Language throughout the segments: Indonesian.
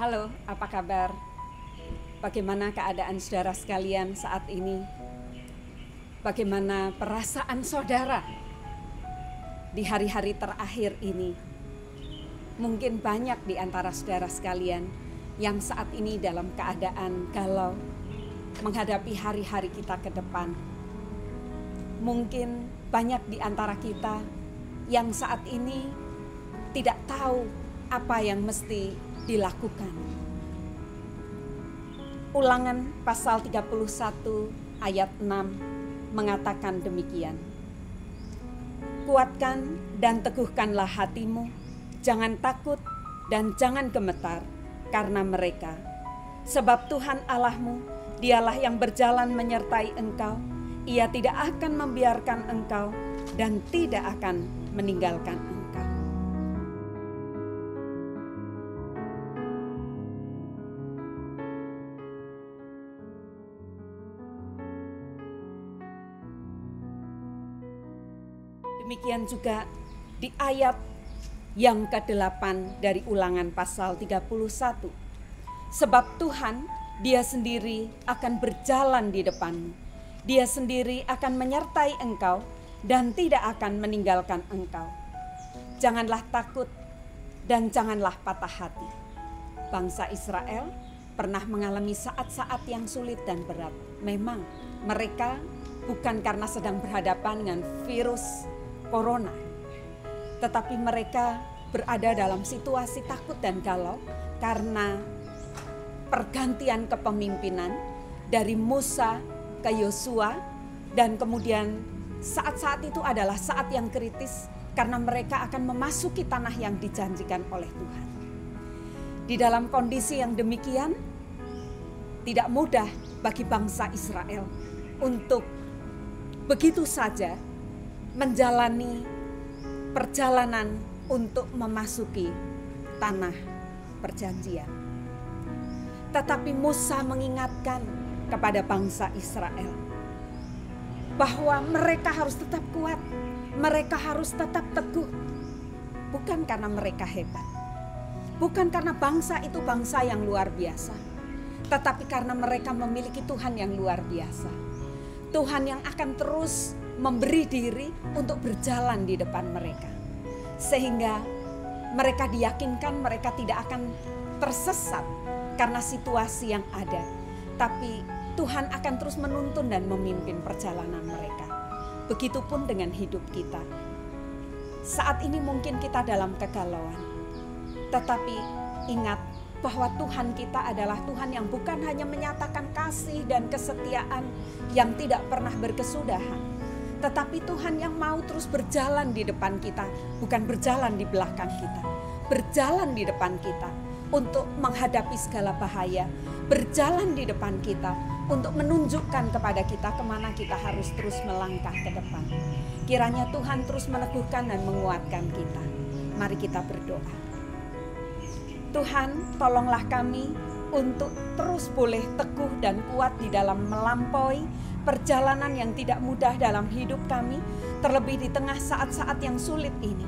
Halo, apa kabar? Bagaimana keadaan saudara sekalian saat ini? Bagaimana perasaan saudara di hari-hari terakhir ini? Mungkin banyak di antara saudara sekalian yang saat ini dalam keadaan galau menghadapi hari-hari kita ke depan. Mungkin banyak di antara kita yang saat ini tidak tahu apa yang mesti dilakukan. Ulangan pasal 31 ayat 6 mengatakan demikian. Kuatkan dan teguhkanlah hatimu, jangan takut dan jangan gemetar karena mereka. Sebab Tuhan Allahmu, dialah yang berjalan menyertai engkau, Ia tidak akan membiarkan engkau dan tidak akan meninggalkan engkau. Demikian juga di ayat yang ke-8 dari Ulangan pasal 31. Sebab Tuhan, Dia sendiri akan berjalan di depanmu. Dia sendiri akan menyertai engkau dan tidak akan meninggalkan engkau. Janganlah takut dan janganlah patah hati. Bangsa Israel pernah mengalami saat-saat yang sulit dan berat. Memang mereka bukan karena sedang berhadapan dengan virus corona, tetapi mereka berada dalam situasi takut dan galau karena pergantian kepemimpinan dari Musa ke Yosua, dan kemudian saat-saat itu adalah saat yang kritis karena mereka akan memasuki tanah yang dijanjikan oleh Tuhan. Di dalam kondisi yang demikian, tidak mudah bagi bangsa Israel untuk begitu saja menjalani perjalanan untuk memasuki tanah perjanjian. Tetapi Musa mengingatkan kepada bangsa Israel bahwa mereka harus tetap kuat, mereka harus tetap teguh. Bukan karena mereka hebat, bukan karena bangsa itu bangsa yang luar biasa, tetapi karena mereka memiliki Tuhan yang luar biasa. Tuhan yang akan terus memberi diri untuk berjalan di depan mereka. Sehingga mereka diyakinkan mereka tidak akan tersesat karena situasi yang ada. Tapi Tuhan akan terus menuntun dan memimpin perjalanan mereka. Begitupun dengan hidup kita. Saat ini mungkin kita dalam kegalauan. Tetapi ingat bahwa Tuhan kita adalah Tuhan yang bukan hanya menyatakan kasih dan kesetiaan yang tidak pernah berkesudahan, tetapi Tuhan yang mau terus berjalan di depan kita, bukan berjalan di belakang kita. Berjalan di depan kita untuk menghadapi segala bahaya, berjalan di depan kita untuk menunjukkan kepada kita kemana kita harus terus melangkah ke depan. Kiranya Tuhan terus meneguhkan dan menguatkan kita. Mari kita berdoa. Tuhan, tolonglah kami untuk terus boleh teguh dan kuat di dalam melampaui perjalanan yang tidak mudah dalam hidup kami, terlebih di tengah saat-saat yang sulit ini.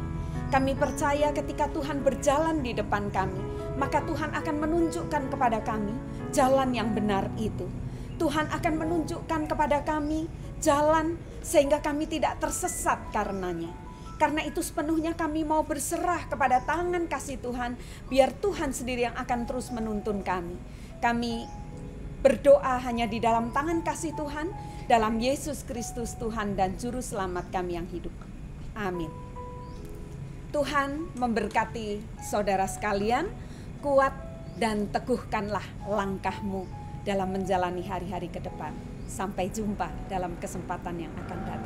Kami percaya ketika Tuhan berjalan di depan kami, maka Tuhan akan menunjukkan kepada kami jalan yang benar itu. Tuhan akan menunjukkan kepada kami jalan sehingga kami tidak tersesat karenanya. Karena itu sepenuhnya kami mau berserah kepada tangan kasih Tuhan, biar Tuhan sendiri yang akan terus menuntun kami. Kami berdoa hanya di dalam tangan kasih Tuhan, dalam Yesus Kristus Tuhan dan Juru Selamat kami yang hidup. Amin. Tuhan memberkati saudara sekalian, kuat dan teguhkanlah langkahmu dalam menjalani hari-hari ke depan. Sampai jumpa dalam kesempatan yang akan datang.